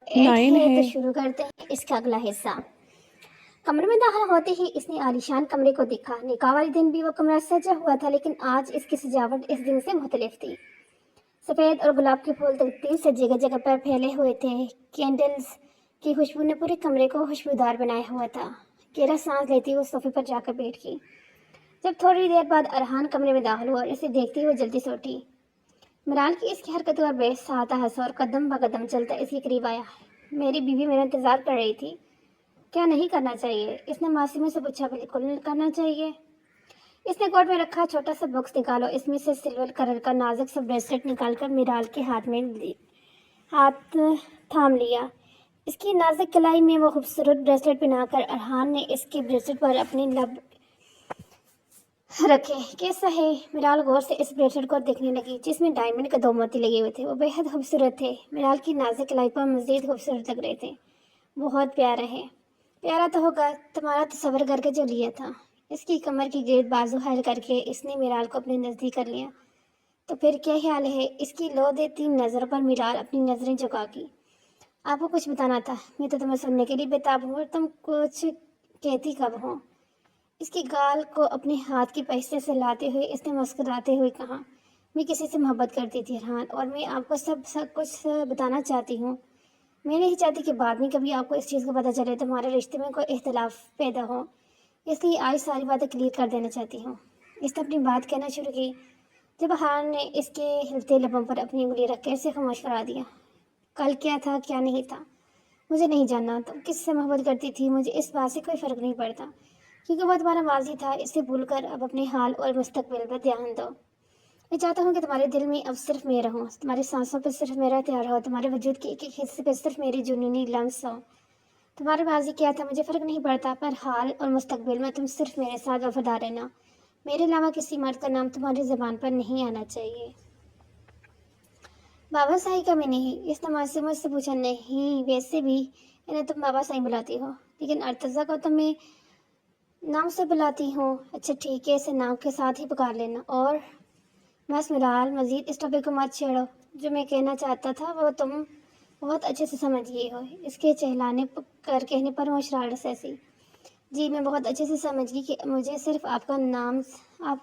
At 9 ہے ہے۔ تو شروع کرتے ہیں اس کا اگلا حصہ۔ کمرے میں داخل ہوتے ہی اس نے عالیشان کمرے کو دیکھا۔ نکاح والے دن بھی وہ کمرہ سجا ہوا تھا، لیکن آج اس کی سجاوٹ اس دن سے مختلف تھی۔ سفید اور گلاب کے پھول ترتیب سے جگہ جگہ پر پھیلے ہوئے تھے۔ کینڈلز کی خوشبو نے پورے کمرے کو خوشبودار بنایا ہوا تھا۔ گہرا سانس لیتی وہ صوفے پر جا کر بیٹھ گئی۔ جب تھوڑی دیر بعد ارحان کمرے میں داخل ہوا اور اسے دیکھتے ہوئے جلدی سے اٹھی۔ مرال کی اس کی حرکتوں پر بے ساہتا ہنسا اور قدم بہ قدم چلتا اس کے قریب آیا۔ میری بیوی میرا انتظار کر رہی تھی۔ کیا نہیں کرنا چاہیے؟ اس نے معصومی سے پوچھا۔ بالکل کرنا چاہیے۔ اس نے کوٹ میں رکھا چھوٹا سا باکس نکالا، اس میں سے سلور کلر کا نازک سا بریسلیٹ نکال کر میرال کے ہاتھ تھام لیا۔ اس کی نازک کلائی میں وہ خوبصورت بریسلیٹ پہنا کر ارحان نے اس کے بریسلیٹ پر اپنے لب رکھے۔ کیسا ہے؟ میرال غور سے اس بریسلیٹ کو دیکھنے لگی، جس میں ڈائمنڈ کے 2 موتی لگے ہوئے تھے۔ وہ بے حد خوبصورت تھے۔ میرال کی نازک کلائی پر مزید خوبصورت لگ رہے تھے۔ بہت پیارا ہے۔ پیارا تو ہوگا، تمہارا تصور کر کے جو لیا تھا۔ اس کی کمر کی گرد بازو حائل کر کے اس نے میرال کو اپنے نزدیک کر لیا۔ تو پھر کیا خیال ہے؟ اس کی لو دیتی نظروں پر میرال اپنی نظریں جھکا گئی۔ آپ کو کچھ بتانا تھا؟ میں تو تمہیں سننے کے لیے بےتاب ہوں، اور تم کچھ کہتی کب ہو؟ اس کی گال کو اپنے ہاتھ کی پہستے سے لاتے ہوئے اس نے مسکراتے ہوئے کہا، میں کسی سے محبت کرتی تھی ارحان، اور میں آپ کو سب کچھ بتانا چاہتی ہوں۔ میں نہیں چاہتی کہ بعد میں کبھی آپ کو اس چیز کا پتہ چلے تو ہمارے رشتے میں کوئی اختلاف پیدا ہو، اس لیے آج ساری باتیں کلیئر کر دینا چاہتی ہوں۔ اس نے اپنی بات کہنا شروع کی، جب ارحان نے اس کے ہلتے لبوں پر اپنی انگلی رکھ کے اسے خاموش کرا دیا۔ کل کیا تھا کیا نہیں تھا مجھے نہیں جاننا، تم کس سے محبت کرتی تھی مجھے اس بات سے کوئی فرق نہیں پڑتا، کیونکہ وہ تمہارا ماضی تھا۔ اسے بھول کر اب اپنے حال اور مستقبل پر دھیان دو۔ میں چاہتا ہوں کہ تمہارے دل میں اب صرف میں رہوں، تمہاری سانسوں پہ صرف میرا اختیار ہو، تمہارے وجود کے ایک ایک حصے پہ صرف میری جنونی لمس ہو۔ تمہارے ماضی کیا تھا مجھے فرق نہیں پڑتا، پر حال اور مستقبل میں تم صرف میرے ساتھ وفادار رہنا۔ میرے علاوہ کسی مرد کا نام تمہاری زبان پر نہیں آنا چاہیے۔ بابا صاحب کا میں نہیں، اس نے سے مجھ سے پوچھا۔ نہیں، ویسے بھی انہیں تم بابا صاحب بلاتی ہو، لیکن ارتضیٰ کو تو میں نام سے بلاتی ہوں۔ اچھا ٹھیک ہے، اسے نام کے ساتھ ہی پکار لینا۔ اور بس میرال، مزید اس ٹاپک کو مت چھیڑو، جو میں کہنا چاہتا تھا وہ تم بہت اچھے سے سمجھ گئی ہو۔ اس کے چہلانے کر کہنے پر وہ شرارت سے ہنسی۔ جی میں بہت اچھے سے سمجھ گئی کہ مجھے صرف آپ کو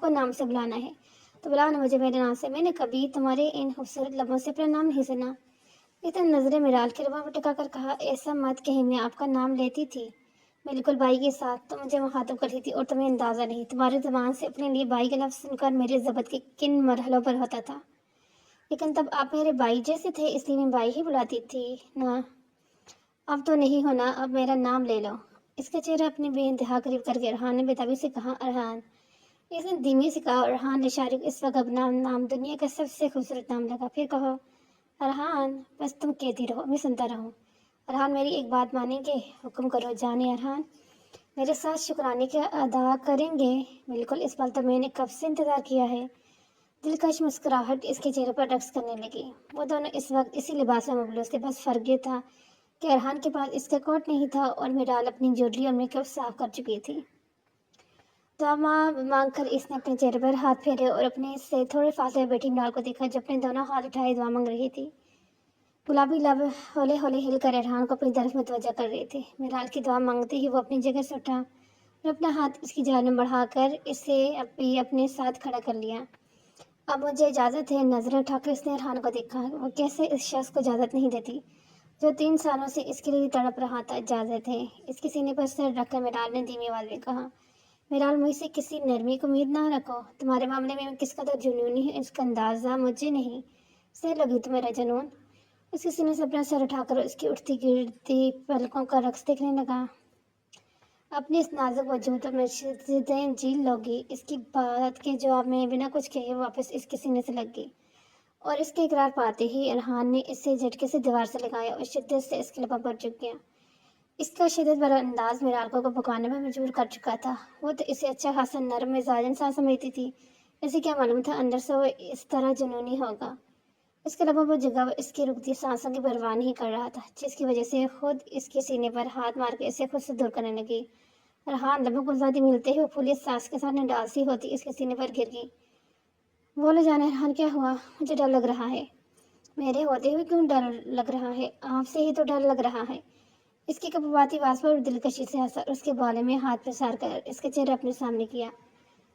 نام سے بلانا ہے، تو بلاؤ نا مجھے میرے نام سے۔ میں نے کبھی تمہارے ان خوبصورت لبوں سے اپنا نام نہیں سنا۔ اس نے نظریں میرال کے لبوں پر ٹکا کر کہا، ایسا مت کہیں، میں آپ کا نام لیتی تھی بالکل بائی کے ساتھ، تو مجھے مخاطب کرتی تھی، اور تمہیں اندازہ نہیں تمہاری زبان سے اپنے لیے بائی کا لفظ سن کر میرے ضبط کے کن مرحلوں پر ہوتا تھا۔ لیکن تب آپ میرے بائی جیسے تھے، اس لیے میں بائی ہی بلاتی تھی نا۔ اب تو نہیں ہونا، اب میرا نام لے لو۔ اس کا چہرہ اپنے بے انتہا قریب کر کے ارحان نے بےتابی سے کہا، ارحان۔ اس نے دھیمی سے کہا، اور ارحان نے اشارے کو اس وقت اپنا نام دنیا کا سب سے خوبصورت نام لگا۔ پھر کہو، ارحان۔ بس تم کہتی رہو، میں سنتا رہوں۔ ارحان میری ایک بات مانیں گے؟ حکم کرو جانے ارحان۔ میرے ساتھ شکرانے کے ادا کریں گے؟ بالکل، اس پل تو میں نے کب سے انتظار کیا ہے۔ دلکش مسکراہٹ اس کے چہرے پر رقص کرنے لگی۔ وہ دونوں اس وقت اسی لباس میں ملبوس تھے، بس فرق یہ تھا کہ ارحان کے پاس اس کا کوٹ نہیں تھا، اور میرال اپنی جویلری اور میک اپ صاف کر چکی تھی۔ دعا مانگ کر اس نے اپنے چہرے پر ہاتھ پھیرے اور اپنے سے تھوڑے فاصلے پر بیٹھی میرال کو دیکھا، جو اپنے دونوں ہاتھ اٹھائے دعا مانگ رہی تھی۔ گلابی لب ہولے ہولے ہل کر ارحان کو اپنی طرف متوجہ کر رہے تھے۔ میرال کی دعا مانگتے ہی وہ اپنی جگہ سے اٹھا اور اپنا ہاتھ اس کی جانب بڑھا کر اسے اپنے ساتھ کھڑا کر لیا۔ اب مجھے اجازت ہے؟ نظریں اٹھا کر اس نے ارحان کو دیکھا۔ وہ کیسے اس شخص کو اجازت نہیں دیتی جو 3 سالوں سے اس کے لیے تڑپ رہا تھا؟ اجازت ہے، اس کے سینے پر سر رکھ کر میرال نے دھیمی آواز میں کہا۔ میرال، مجھ سے کسی نرمی کی امید نہ رکھو، تمہارے معاملے میں کس قدر جنونی ہے اس کا اندازہ مجھے نہیں۔ سہ لگی تو میرا جنون۔ اس کے سینے سے اپنا سر اٹھا کر اس کی اٹھتی گرتی پلکوں کا رقص دیکھنے لگا۔ اپنی اس نازک وجود پر مسجدیں جھیل لوگی۔ اس کی بات کے جواب میں بنا کچھ کہے واپس اس کے سینے سے لگ گئی، اور اس کے اقرار پاتے ہی ارحان نے اسے جھٹکے سے دیوار سے لگایا اور شدت سے اس کے لبوں پر جھک گیا۔ اس کا شدت بھرا انداز میرال کو پکانے میں مجبور کر چکا تھا۔ وہ تو اسے اچھا خاصا نرم مزاج انسان سمجھتی تھی، اسے کیا معلوم تھا اندر سے وہ اس طرح جنونی ہوگا۔ اس کے لبوں پر جگہ وہ اس کی رکتی سانسوں کی پرواہ نہیں کر رہا تھا، جس کی وجہ سے خود اس کے سینے پر ہاتھ مار کے اسے خود سے دور کرنے لگی۔ ارحان لبوں کو زیادہ ملتے ہی وہ پھولی سانس کے ساتھ نڈال سی ہوتی اس کے سینے پر گر گئی۔ بولے جانے ارحان، کیا ہوا؟ مجھے ڈر لگ رہا ہے۔ میرے ہوتے ہوئے کیوں ڈر لگ رہا ہے؟ آپ سے ہی تو ڈر لگ رہا ہے۔ اس کی کپواتی آواز پر دلکشی سے ہنسا اور اس کے بالے میں ہاتھ پسار کر اس کے چہرے اپنے سامنے کیا۔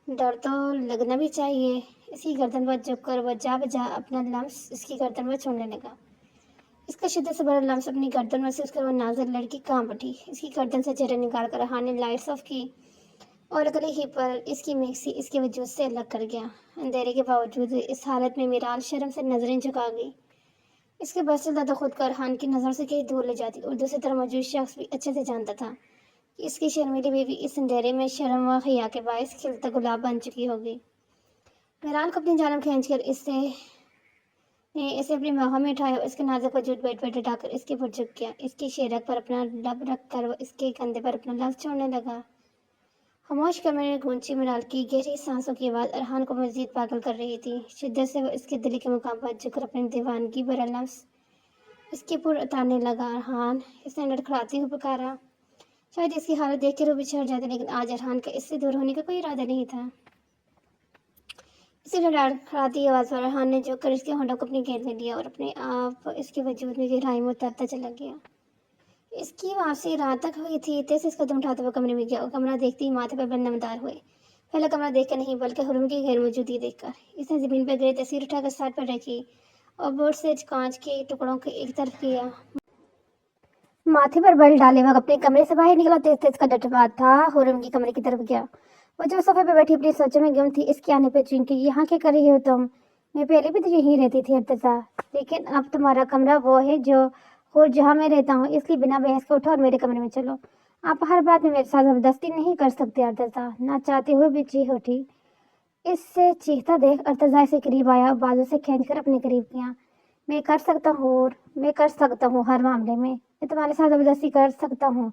ڈر تو لگنا بھی چاہیے۔ اس کی گردن پر جھک کر وہ جا بجا اپنا لمس اس کی گردن پر چھوڑنے لگا۔ اس کا شدت سے بڑا لمس اپنی گردن میں سے اس کر وہ نازر لڑکی کانپ اٹھی۔ اس کی گردن سے چہرہ نکال کر ریحان نے لائٹس آف کی اور اگلے ہی پر اس کی میکسی اس کے وجود سے الگ کر گیا۔ اندھیرے کے باوجود اس حالت میں میرال شرم سے نظریں جھکا گئی۔ اس کے بس سے زیادہ خود کو ریحان کی نظر سے کہیں دور لے جاتی اور دوسری طرف موجود شخص بھی اچھے سے جانتا تھا کہ اس کی شرمیلی بیوی اس اندھیرے میں شرم و حیا کے باعث کھلتا گلاب بن چکی ہوگی۔ میرال کو اپنی جانب کھینچ کر اسے اپنی باہوں میں اٹھایا اور اس کے نازک وجود بیٹھ اٹھا کر اس کے پر جھک گیا۔ اس کی شیرک پر اپنا لب رکھ کر وہ اس کے کندھے پر اپنا لفظ چھوڑنے لگا۔ خاموش کمرے میں گونجی میرال کی گہری سانسوں کی آواز ریحان کو مزید پاگل کر رہی تھی۔ شدت سے وہ اس کے دل کے مقام پر جھک کر اپنی دیوانگی بھرا لفظ اس کے پر اتارنے لگا۔ ریحان! اس نے لڑکھڑاتے ہوئے پکارا۔ شاید اس کی حالت دیکھ کر وہ بھی چھڑ جاتے، لیکن آج ریحان کا اس سے دور ہونے کا کوئی ارادہ نہیں تھا۔ اسی لڑکھڑاتی آواز پر ریحان نے جھک کر اس کے ہونٹوں کو اپنی گھیر میں لیا اور اپنے آپ اس کے وجود میں گہرائی میں اترتا چلا گیا۔ اس کی واپسی رات تک ہوئی تھی۔ تیز اس قدم اٹھاتے ہوئے کمرے میں گیا اور کمرہ دیکھتے ہی ماتھے پر بل نمودار ہوئے۔ پہلا کمرہ دیکھ کر نہیں بلکہ حرم کی غیر موجودگی دیکھ کر۔ اس نے زمین پر گرے تصویر اٹھا کر ساتھ پر رکھی اور بورڈ سے کانچ کے ٹکڑوں کو ایک طرف کیا۔ ماتھے پر بل ڈالے وقت اپنے کمرے سے باہر نکلا، تیز تیز قدم اٹھاتا تھا حرم کی کمرے کی طرف گیا۔ وہ جو صوفے پہ بیٹھی اپنی سوچوں میں گم تھی، اس کے آنے پہ چونکہ یہاں کیا کر رہی ہو تم؟ میں پہلے بھی تو یہیں رہتی تھی ارتضیٰ، لیکن اب تمہارا کمرہ وہ ہے جو اور جہاں میں رہتا ہوں، اس لیے بنا بحث کے اٹھو اور میرے کمرے میں چلو۔ آپ ہر بات میں میرے ساتھ زبردستی نہیں کر سکتے ارتضیٰ، نہ چاہتے ہوئے بھی چیخ اٹھی۔ اس سے چیختا دیکھ ارتضیٰ سے قریب آیا اور بازو سے کھینچ کر اپنے قریب کیا۔ میں کر سکتا ہوں ہر معاملے میں تمہارے ساتھ زبردستی کر سکتا ہوں۔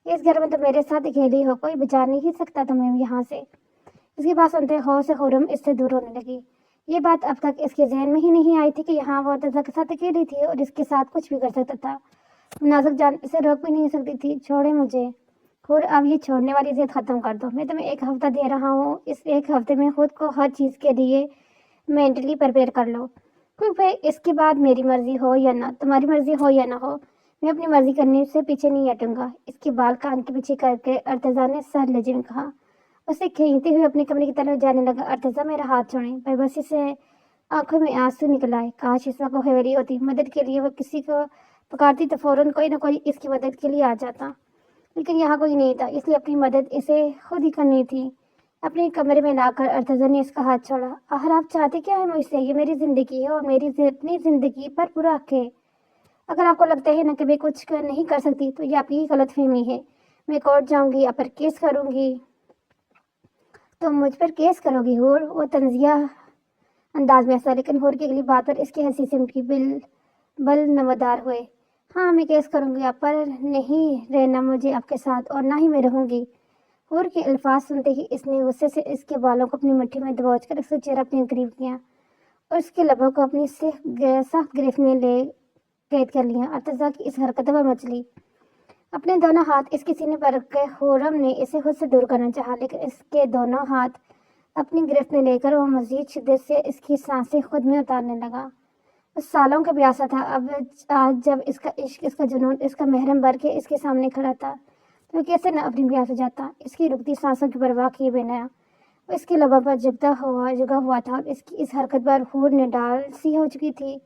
اس گھر میں تم میرے ساتھ اکیلی ہو، کوئی بچا نہیں سکتا تمہیں یہاں سے۔ اس کی بات سنتے خوف سے حرم اس سے دور ہونے لگی۔ یہ بات اب تک اس کے ذہن میں ہی نہیں آئی تھی کہ یہاں وہ ارتضیٰ کے ساتھ اکیلی تھی اور اس کے ساتھ کچھ بھی کر سکتا تھا۔ نازک جان اسے روک بھی نہیں سکتی تھی۔ چھوڑے مجھے اور اب یہ چھوڑنے والی ضد ختم کر دو۔ میں تمہیں 1 ہفتہ دے رہا ہوں، اس 1 ہفتے میں خود کو ہر چیز کے لیے مینٹلی پریپیئر کر لو، کیونکہ اس کے بعد میری مرضی ہو یا نہ، تمہاری مرضی ہو یا نہ ہو، میں اپنی مرضی کرنے سے پیچھے نہیں ہٹوں گا۔ اس کے بال کان کے پیچھے کر کے ارتضیٰ نے سر لہجے میں کہا۔ اسے کھینچتے ہوئے اپنے کمرے کی طرف جانے لگا۔ ارتضیٰ میرا ہاتھ چھوڑیں۔ بےبسی سے آنکھوں میں آنسو نکل آئے۔ کاش اس وقت وہ حویلی ہوتی، مدد کے لیے وہ کسی کو پکارتی تو فوراً کوئی نہ کوئی اس کی مدد کے لیے آ جاتا، لیکن یہاں کوئی نہیں تھا، اس لیے اپنی مدد اسے خود ہی کرنی تھی۔ اپنے کمرے میں لا کر ارتضیٰ نے اس کا ہاتھ چھوڑا۔ آخر آپ چاہتے کیا ہے مجھ سے؟ یہ میری زندگی ہے اور میری اپنی زندگی پر پورا حق ہے۔ اگر آپ کو لگتا ہے نا کہ میں کچھ نہیں کر سکتی تو یہ آپ کی غلط فہمی ہے۔ میں کورٹ جاؤں گی، آپ پر کیس کروں گی۔ تم مجھ پر کیس کرو گی حور؟ وہ تنزیہ انداز میں ہنسا، لیکن حور کی اگلی بات پر اس کی ہنسی سے ان کی بل نمودار ہوئے۔ ہاں میں کیس کروں گی آپ پر، نہیں رہنا مجھے آپ کے ساتھ اور نہ ہی میں رہوں گی۔ حور کے الفاظ سنتے ہی اس نے غصے سے اس کے بالوں کو اپنی مٹھی میں دبوچ کر اس کا چہرہ اپنے قریب کیا اور اس کے لبوں کو اپنی سخت گرفت میں لے قید کر لیا۔ ارتضیٰ کی اس حرکت پر مچلی اپنے دونوں ہاتھ اس کے سینے پر رکھ کے حرم نے اسے خود سے دور کرنا چاہا، لیکن اس کے دونوں ہاتھ اپنی گرفت میں لے کر وہ مزید شدت سے اس کی سانسیں خود میں اتارنے لگا۔ اس سالوں کا پیاسا تھا، اب آج جب اس کا عشق، اس کا جنون، اس کا محرم بر کے اس کے سامنے کھڑا تھا تو کیسے نہ اپنی پیاس ہو جاتا۔ اس کی رکتی سانسوں کی پرواہ کیے بنا وہ اس کے لبوں پر جگا ہوا تھا اور اس کی اس حرکت پر حور نے ڈال سی ہو چکی تھی۔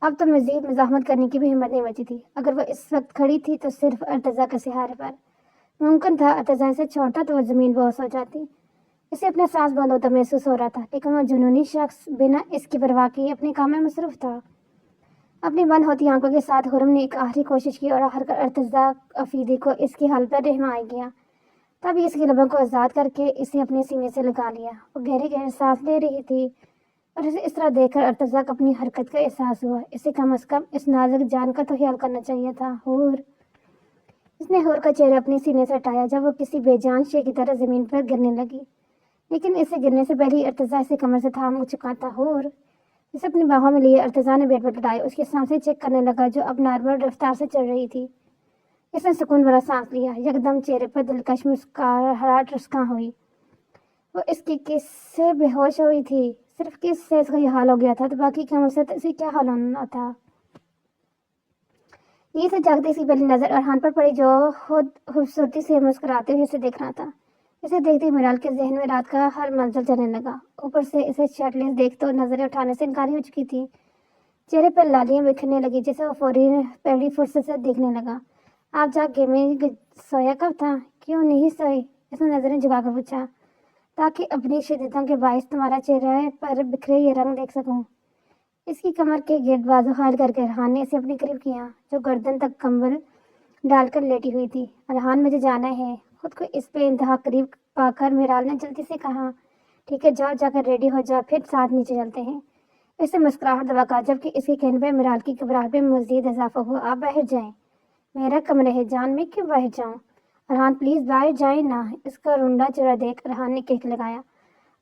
اب تو مزید مزاحمت کرنے کی بھی ہمت نہیں بچی تھی۔ اگر وہ اس وقت کھڑی تھی تو صرف ارتضیٰ کے سہارے پر۔ ممکن تھا ارتضیٰ سے چھوڑتا تو وہ زمین بوس ہو جاتی۔ اسے اپنا سانس بند ہوتا محسوس ہو رہا تھا، لیکن وہ جنونی شخص بنا اس کی پرواہ کیے اپنے کام میں مصروف تھا۔ اپنی بند ہوتی آنکھوں کے ساتھ حرم نے ایک آخری کوشش کی اور آخر کار ارتضیٰ افیدی کو اس کی حالت پر رحم آ گیا۔ تب اس کے لبوں کو آزاد کر کے اسے اپنے سینے سے لگا لیا۔ وہ گہری گہری سانس لے رہی تھی اور اسے اس طرح دیکھ کر ارتضیٰ کو اپنی حرکت کا احساس ہوا۔ اسے کم از کم اس نازک جان کا تو خیال کرنا چاہیے تھا۔ حور! اس نے حور کا چہرہ اپنے سینے سے ہٹایا جب وہ کسی بے جان شے کی طرح زمین پر گرنے لگی، لیکن اسے گرنے سے پہلے ارتضیٰ اسے کمر سے تھام چکا تھا۔ حور! اسے اپنی باہوں میں لیے ارتضیٰ نے بیٹ پر اٹھایا، اس کی سانسیں چیک کرنے لگا جو اب نارمل رفتار سے چل رہی تھی۔ اس نے سکون بھرا سانس لیا۔ یکدم چہرے پر دلکش مسکراہٹ رسکاں ہوئی۔ وہ اس کی کس سے بے ہوش ہوئی تھی؟ صرف کس سے اس کا یہ حال ہو گیا تھا تو باقی کے عمر سے تو اسے کیا حال ہونا تھا؟ یہ سے جاگتے اسی پہلی نظر ارحان پر پڑی جو خود خوبصورتی سے مسکراتے ہوئے اسے دیکھ رہا تھا۔ اسے دیکھتے میرال کے ذہن میں رات کا ہر منظر چلنے لگا۔ اوپر سے اسے شرٹ لیس دیکھ تو نظریں اٹھانے سے انکاری ہو چکی تھی۔ چہرے پر لالیاں بکھرنے لگی جسے وہ فوری پہلی فرصت سے دیکھنے لگا۔ آپ جاگ گئے؟ میں سویا کب تھا؟ کیوں نہیں سوئی؟ اس نے نظریں جھکا کر پوچھا۔ تاکہ اپنی شدتوں کے باعث تمہارا چہرہ پر بکھرے یہ رنگ دیکھ سکوں۔ اس کی کمر کے گرد بازو حائل کر کے ارحان نے اسے اپنے قریب کیا جو گردن تک کمبل ڈال کر لیٹی ہوئی تھی۔ ارحان مجھے جانا ہے۔ خود کو اس پہ انتہا قریب پا کر میرال نے جلدی سے کہا۔ ٹھیک ہے جاؤ، جا کر ریڈی ہو جاؤ، پھر ساتھ نیچے چلتے ہیں۔ اس سے مسکراہٹ دبا کر جبکہ اس کے کہنے پہ میرال کی گھبراہٹ میں مزید اضافہ ہوا۔ آپ باہر جائیں۔ میرا کمرہ ہے جان، میں کیوں باہر جاؤں؟ ارحان پلیز باہر جائیں نا۔ اس کا رونڈا چہرہ دیکھ ارحان نے کہک لگایا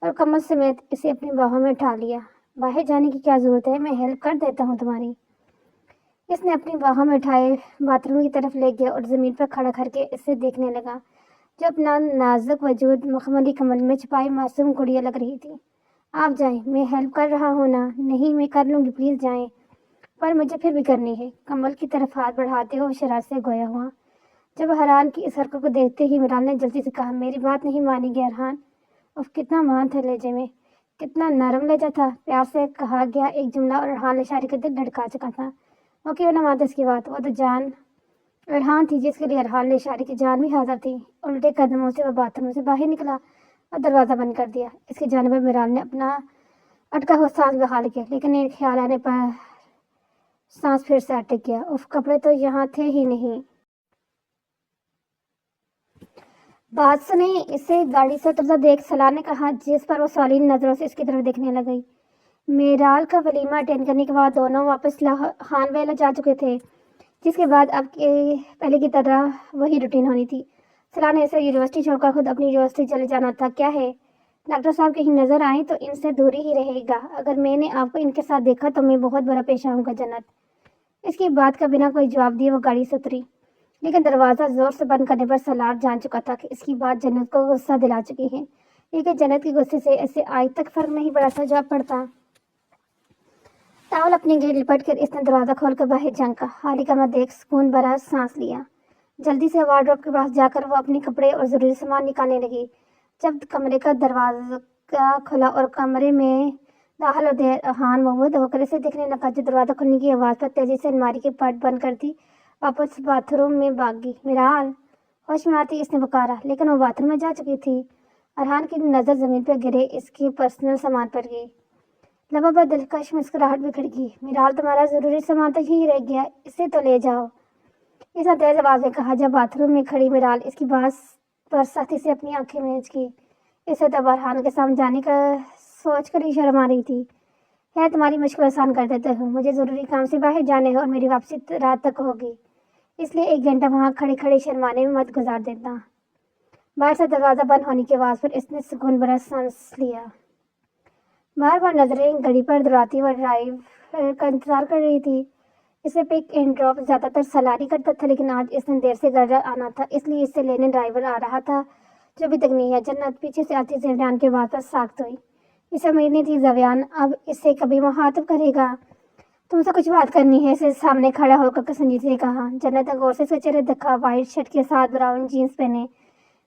اور کمر سمیت اسے اپنی باہوں میں اٹھا لیا۔ باہر جانے کی کیا ضرورت ہے؟ میں ہیلپ کر دیتا ہوں تمہاری۔ اس نے اپنی باہوں میں اٹھائے باتھ روم کی طرف لے گیا اور زمین پر کھڑا کر کے اسے دیکھنے لگا جو اپنا نازک وجود مخملی کمل میں چھپائی معصوم گڑیا لگ رہی تھی۔ آپ جائیں، میں ہیلپ کر رہا ہوں نا۔ نہیں میں کر لوں گی، پلیز جائیں۔ پر مجھے پھر بھی کرنی ہے۔ کمل کی طرف ہاتھ بڑھاتے ہوئے شرارت سے گویا ہوا۔ جب ارحان کی اس حرکت کو دیکھتے ہی میرال نے جلدی سے کہا میری بات نہیں مانی گیا ارحان؟ اف کتنا مان تھا لہجے میں، کتنا نرم لہجہ تھا۔ پیار سے کہا گیا ایک جملہ اور ارحان اشارے کے دل دھڑکا چکا تھا۔ وہ کیوں نہ مانتا اس کی بات؟ وہ تو جان ارحان تھی جس کے لیے ارحان نے اشارے کی جان بھی حاضر تھی۔ الٹے قدموں سے وہ باتھ روم سے باہر نکلا اور دروازہ بند کر دیا۔ اس کی جانب میرال نے اپنا اٹکا ہوا سانس بحال کیا لیکن ایک خیال آنے پر سانس پھر سے اٹک گیا۔ اف کپڑے تو یہاں تھے ہی نہیں۔ بات سنیں، اسے گاڑی سے اترتا دیکھ سلا نے کہا جس پر وہ سوالی نظروں سے اس کی طرف دیکھنے لگی۔ میرال کا ولیمہ اٹینڈ کرنے کے بعد دونوں واپس خان ویلا جا چکے تھے جس کے بعد اب کے پہلے کی طرح وہی روٹین ہونی تھی۔ سلا نے اسے یونیورسٹی چھوڑ کر خود اپنی یونیورسٹی چلے جانا تھا۔ کیا ہے؟ ڈاکٹر صاحب کہیں نظر آئیں تو ان سے دوری ہی رہے گا۔ اگر میں نے آپ کو ان کے ساتھ دیکھا تو میں بہت برا پیش آؤں گا جنت۔ اس کی بات کا بنا کوئی جواب دیے وہ گاڑی سے اتری لیکن دروازہ زور سے بند کرنے پر سلار جان چکا تھا کہ اس کی بات جنت کو غصہ دلا چکی ہے لیکن جنت کے غصے سے اسے آج تک فرق نہیں پڑا تھا جو اب پڑتا۔ ٹاول اپنے گیٹ لپٹ کر اس نے دروازہ کھول کر باہر جھانکا۔ خالی کمرہ دیکھ سکون بھرا سانس لیا۔ جلدی سے وارڈروب کے پاس جا کر وہ اپنے کپڑے اور ضروری سامان نکالنے لگی۔ جب کمرے کا دروازہ کھلا اور کمرے میں داخل ہوتے ارحان مبہوت ہو کر اسے دیکھنے لگا جو دروازہ کھلنے کی آواز پر تیزی سے الماری کے پٹ بند کرتی واپس باتھ روم میں بھاگ گئی۔ میرال! ہوش میں آتی اس نے پکارا لیکن وہ باتھ روم میں جا چکی تھی۔ ارحان کی نظر زمین پر گرے اس کے پرسنل سامان پر گئی۔ لبوں پر دلکش مسکراہٹ بکھر گئی۔ میرال تمہارا ضروری سامان تو یہی رہ گیا، اسے تو لے جاؤ۔ اس نے تیز آواز میں کہا جب باتھ روم میں کھڑی میرال اس کی بات پر سختی سے اپنی آنکھیں میچ کی۔ اسے تب ارحان کے سامنے جانے کا سوچ کر ہی شرم آ رہی تھی۔ خیر تمہاری مشکل آسان کر دیتے ہوں، مجھے ضروری کام سے باہر جانے ہے اور میری واپسی رات تک ہوگی، اس لیے 1 گھنٹہ وہاں کھڑے کھڑے شرمانے میں مت گزار دیتا۔ باہر سے دروازہ بند ہونے کی آواز پر اس نے سکون بھرا سانس لیا۔ بار بار نظریں گھڑی پر دوڑاتی وہ ڈرائیور کا انتظار کر رہی تھی۔ اسے پک اینڈ ڈراپ زیادہ تر سلاری کرتا تھا لیکن آج اس نے دیر سے گھر آنا تھا اس لیے اسے لینے ڈرائیور آ رہا تھا جو ابھی تک نہیں ہے۔ جنت پیچھے سے آتی زیویان کے بات پر ساخت ہوئی۔ اسے امید نہیں تھی زیویان اب اسے کبھی مخاطب کرے گا۔ تم سے کچھ بات کرنی ہے، اسے سامنے کھڑا ہو کر سنجیدگی سے کہا۔ جنت نے غور سے اسے چہرے دیکھا۔ وائٹ شرٹ کے ساتھ براؤن جینس پہنے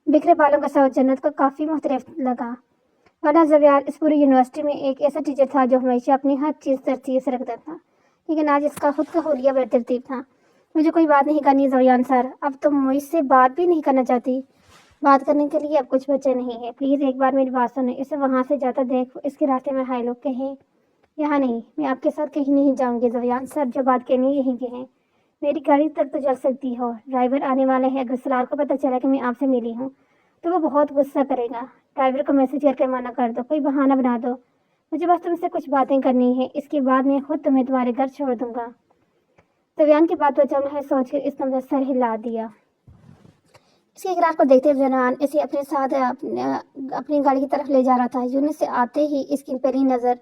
بکھرے بالوں کا سوچ جنت کو کافی مختلف لگا ورنہ زیویان اس پوری یونیورسٹی میں ایک ایسا ٹیچر تھا جو ہمیشہ اپنی ہر چیز ترتیب سے رکھتا تھا لیکن آج اس کا خود کا حلیہ بے ترتیب تھا۔ مجھے کوئی بات نہیں کرنی زیویان سر، اب تم مجھ سے بات بھی نہیں کرنا چاہتی؟ بات کرنے کے لیے اب کچھ بچے نہیں ہے، پلیز ایک بار میری بات سنیں۔ اسے وہاں سے جاتا دیکھ اس کے راستے میں ہائے لوگ کہیں یہاں نہیں، میں آپ کے ساتھ کہیں نہیں جاؤں گی زیویان سر، جو بات کہنی یہیں کی ہے۔ میری گاڑی تک تو چل سکتی ہو، ڈرائیور آنے والا ہے، اگر سلار کو پتہ چلا کہ میں آپ سے ملی ہوں تو وہ بہت غصہ کرے گا۔ ڈرائیور کو میسج کر کے منع کر دو، کوئی بہانہ بنا دو، مجھے بس تم سے کچھ باتیں کرنی ہیں، اس کے بعد میں خود تمہیں تمہارے گھر چھوڑ دوں گا۔ زیویان کی بات پر چل ہے سوچ کر اس نے سر ہلا دیا۔ اس کے اقرار کو دیکھتے ہوئے زیویان اسے اپنے ساتھ اپنی گاڑی کی طرف لے جا رہا تھا۔ یونٹ سے آتے ہی اس کی پہلی نظر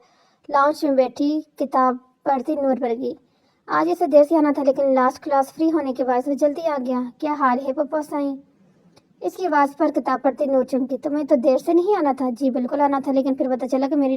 لاؤنج میں بیٹھی کتاب پڑھتی نور پر گئی۔ آج اسے دیر سے آنا تھا لیکن لاسٹ کلاس فری ہونے کے باعث وہ جلدی آ گیا۔ کیا حال ہے پپا سائیں؟ اس کی آواز پر کتاب پڑھتی نور چمکی۔ تمہیں تو دیر سے نہیں آنا تھا؟ جی بالکل آنا تھا لیکن پھر پتہ چلا کہ میری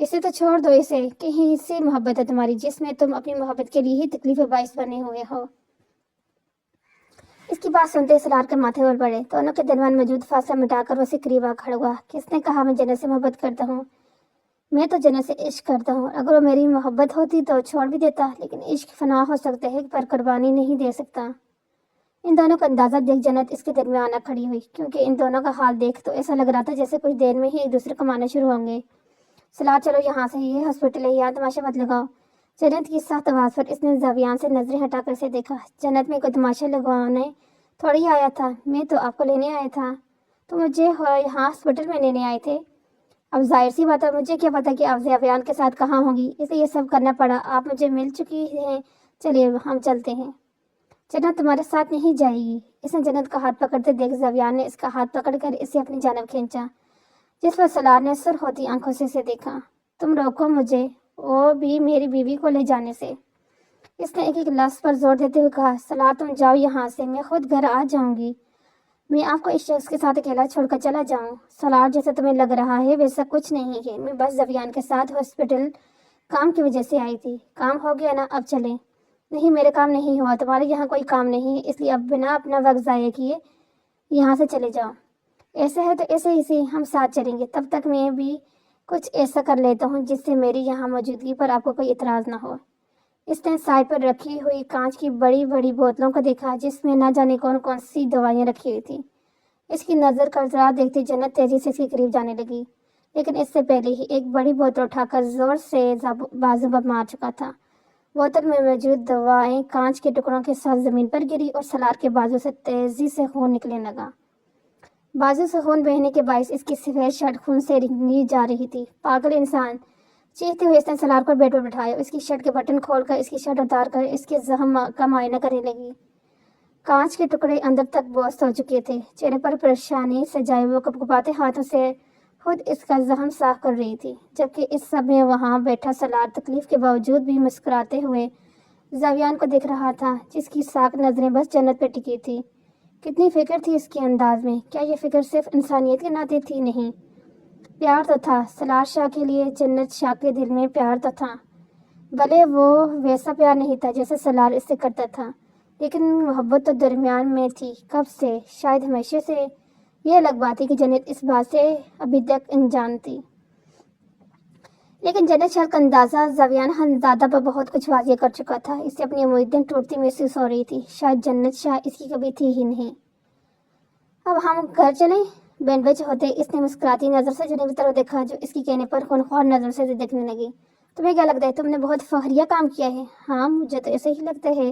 اسے تو چھوڑ دو، اسے کہیں سے محبت ہے تمہاری جس میں تم اپنی محبت کے لیے ہی تکلیف باعث بنے ہوئے ہو۔ اس کی بات سنتے سلار کے ماتھے اور پڑے، دونوں کے درمیان موجود فاصلہ مٹا کر اسے قریب آ کھڑا ہوا۔ کس نے کہا میں جنت سے محبت کرتا ہوں؟ میں تو جنت سے عشق کرتا ہوں، اگر وہ میری محبت ہوتی تو چھوڑ بھی دیتا، لیکن عشق فنا ہو سکتا ہے پر قربانی نہیں دے سکتا۔ ان دونوں کا اندازہ دیکھ جنت اس کے درمیان آ کھڑی ہوئی، کیونکہ ان دونوں کا حال دیکھ تو ایسا لگ رہا تھا جیسے کچھ دیر میں ہی ایک دوسرے کو مارنا شروع ہوں گے۔ سلار چلو یہاں سے، یہ ہاسپٹل ہے، یہاں تماشا مت لگاؤ۔ جنت کی سخت آواز پر اس نے زاویان سے نظریں ہٹا کر اسے دیکھا۔ جنت میں کوئی تماشا لگوانے تھوڑی آیا تھا، میں تو آپ کو لینے آیا تھا۔ تو مجھے یہاں ہاسپٹل میں لینے آئے تھے؟ اب ظاہر سی بات ہے، مجھے کیا پتا کہ آپ زاویان کے ساتھ کہاں ہوں گی، اسے یہ سب کرنا پڑا۔ آپ مجھے مل چکی ہیں، چلیے ہم چلتے ہیں۔ جنت تمہارے ساتھ نہیں جائے گی۔ اس نے جنت کا ہاتھ پکڑتے دیکھ زاویان نے اس کا ہاتھ پکڑ کر اسے اپنی جانب کھینچا، جس پر سلار نے سرخ ہوتی آنکھوں سے اسے دیکھا۔ تم روکو مجھے، وہ بھی میری بیوی کو لے جانے سے۔ اس نے ایک ایک لفظ پر زور دیتے ہوئے کہا، سلار تم جاؤ یہاں سے، میں خود گھر آ جاؤں گی۔ میں آپ کو اس شخص کے ساتھ اکیلا چھوڑ کر چلا جاؤں؟ سلار جیسا تمہیں لگ رہا ہے ویسا کچھ نہیں ہے، میں بس زاویان کے ساتھ ہاسپٹل کام کی وجہ سے آئی تھی۔ کام ہو گیا نا، اب چلیں۔ نہیں میرے کام نہیں ہوا، تمہارے یہاں کوئی کام نہیں ہے، اس لیے اب بنا اپنا وقت ضائع کیے یہاں سے چلے جاؤ۔ ایسا ہے تو ایسے ہی سے ہم ساتھ چلیں گے، تب تک میں بھی کچھ ایسا کر لیتا ہوں جس سے میری یہاں موجودگی پر آپ کو کوئی اعتراض نہ ہو۔ اس نے سائڈ پر رکھی ہوئی کانچ کی بڑی بڑی بوتلوں کو دیکھا جس میں نہ جانے کون کون سی دوائیاں رکھی ہوئی تھیں۔ اس کی نظر قرضات دیکھتی جنت تیزی سے اس کے قریب جانے لگی، لیکن اس سے پہلے ہی ایک بڑی بوتل اٹھا کر زور سے بازو پر مار چکا تھا۔ بوتل میں موجود دوائیں کانچ کے ٹکڑوں کے ساتھ زمین پر گری اور سلار کے بازو سے تیزی سے خون نکلنے لگا۔ بازو سے خون بہنے کے باعث اس کی سفید شرٹ خون سے رنگی جا رہی تھی۔ پاگل انسان! چیختے ہوئے اس نے سلار کو بیڈ پر بٹھایا، اس کی شرٹ کے بٹن کھول کر اس کی شرٹ اتار کر اس کے زخم کا معائنہ کرنے لگی۔ کانچ کے ٹکڑے اندر تک بوست ہو چکے تھے، چہرے پر پریشانی سجائے وہ کپکپاتے ہاتھوں سے خود اس کا زخم صاف کر رہی تھی، جبکہ اس سب میں وہاں بیٹھا سلار تکلیف کے باوجود بھی مسکراتے ہوئے زاویان کو دیکھ رہا تھا، جس کی ساکھ نظریں بس جنت پہ ٹکی تھی۔ کتنی فکر تھی اس کے انداز میں! کیا یہ فکر صرف انسانیت کے ناطے تھی؟ نہیں، پیار تو تھا۔ سلار شاہ کے لیے جنت شاہ کے دل میں پیار تو تھا، بھلے وہ ویسا پیار نہیں تھا جیسے سلار اس سے کرتا تھا، لیکن محبت تو درمیان میں تھی۔ کب سے؟ شاید ہمیشہ سے۔ یہ الگ بات تھی کہ جنت اس بات سے ابھی تک انجان تھی، لیکن جنت شاہ کا اندازہ زاویان خانزادہ پر بہت کچھ واضح کر چکا تھا۔ اسے اپنی امیدیں ٹوٹتی محسوس ہو رہی تھی، شاید جنت شاہ اس کی کبھی تھی ہی نہیں۔ اب ہم گھر چلیں؟ بینچ پہ ہوتے اس نے مسکراتی نظر سے جنت کی طرف دیکھا، جو اس کی کہنے پر خونخوار نظر سے دیکھنے لگی۔ تمہیں کیا لگتا ہے تم نے بہت فخریہ کام کیا ہے؟ ہاں مجھے تو ایسے ہی لگتا ہے۔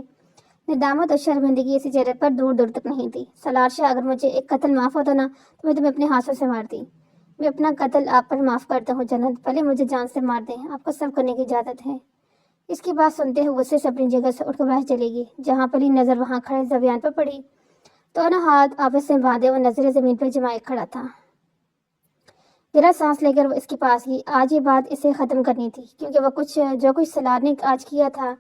ندامت اور شرمندگی اسی چہرے پر دور دور تک نہیں تھی۔ سلار شاہ، اگر مجھے ایک قتل معاف ہوتا نا تو میں تمہیں اپنے ہاتھوں سے مارتی۔ میں اپنا قتل آپ پر معاف کرتا ہوں جنت، پہلے مجھے جان سے مار دیں، آپ کو سب کرنے کی اجازت ہے۔ اس کی بات سنتے ہوئے غصے سے اپنی جگہ سے اٹھ کر باہر چلے گی۔ جہاں پہلی نظر وہاں کھڑے زاویان پر پڑی، دونوں ہاتھ آپس میں باندھے وہ نظریں زمین پر جمائے کھڑا تھا۔ گہرا سانس لے کر وہ اس کے پاس گئی۔ آج یہ بات اسے ختم کرنی تھی، کیونکہ وہ جو کچھ سلار نے آج کیا تھا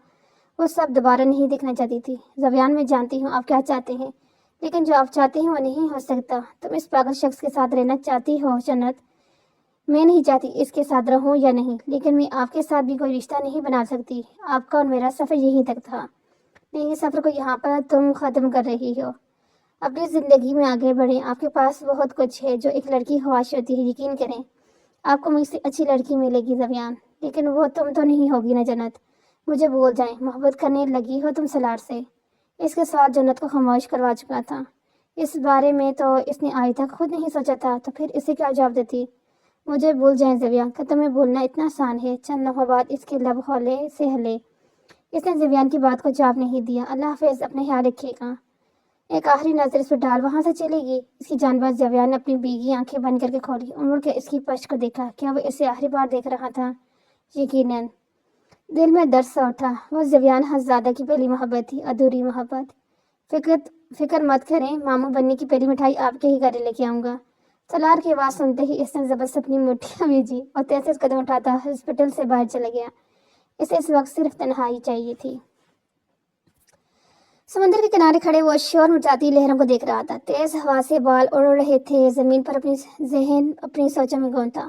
وہ سب دوبارہ نہیں دیکھنا چاہتی تھی۔ زاویان، میں جانتی ہوں آپ کیا چاہتے ہیں، لیکن جو آپ چاہتے ہیں وہ نہیں ہو سکتا۔ تم اس پاگل شخص کے ساتھ رہنا چاہتی ہو جنت؟ میں نہیں چاہتی اس کے ساتھ رہوں یا نہیں، لیکن میں آپ کے ساتھ بھی کوئی رشتہ نہیں بنا سکتی۔ آپ کا اور میرا سفر یہیں تک تھا، نہیں، اس سفر کو یہاں پر تم ختم کر رہی ہو۔ اپنی زندگی میں آگے بڑھیں، آپ کے پاس بہت کچھ ہے جو ایک لڑکی خواہش ہوتی ہے، یقین کریں آپ کو مجھ سے اچھی لڑکی ملے گی زاویان، لیکن وہ تم تو نہیں ہوگی نا جنت؟ مجھے بھول جائیں، محبت کرنے لگی ہو تم سلار سے؟ اس کے ساتھ جنت کو خاموش کروا چکا تھا۔ اس بارے میں تو اس نے آج تک خود نہیں سوچا تھا، تو پھر اسے کیا جواب دیتی؟ مجھے بھول جائیں زاویان، کہ تمہیں بھولنا اتنا آسان ہے؟ چند لمحوں بعد اس کے لب ہولے سے ہلے۔ اس نے زاویان کی بات کو جواب نہیں دیا۔ اللہ حافظ، اپنے خیال رکھیے گا۔ ایک آخری نظر اس پر ڈال وہاں سے چلے گی۔ اس کی جان باز زاویان نے اپنی بیگی آنکھیں بند کر کے کھولی اور مڑ کے اس کی پشت کو دیکھا۔ کیا وہ اسے آخری بار دیکھ رہا تھا؟ یقیناً۔ دل میں درد سا اٹھا، وہ زاویان خانزادہ کی پہلی محبت تھی، ادھوری محبت۔ فکر مت کریں، ماموں بننے کی پہلی مٹھائی آپ کے ہی گھر لے کے آؤں گا۔ سلار کی آواز سنتے ہی اس نے زبردست اپنی مٹھیاں بھیجی اور تیز قدم اٹھاتا ہاسپٹل سے باہر چلا گیا۔ اسے اس وقت صرف تنہائی چاہیے تھی۔ سمندر کے کنارے کھڑے وہ شور مچاتی لہروں کو دیکھ رہا تھا۔ تیز ہوا سے بال اڑ رہے تھے، زمین پر اپنی ذہن اپنی سوچوں میں گم تھا۔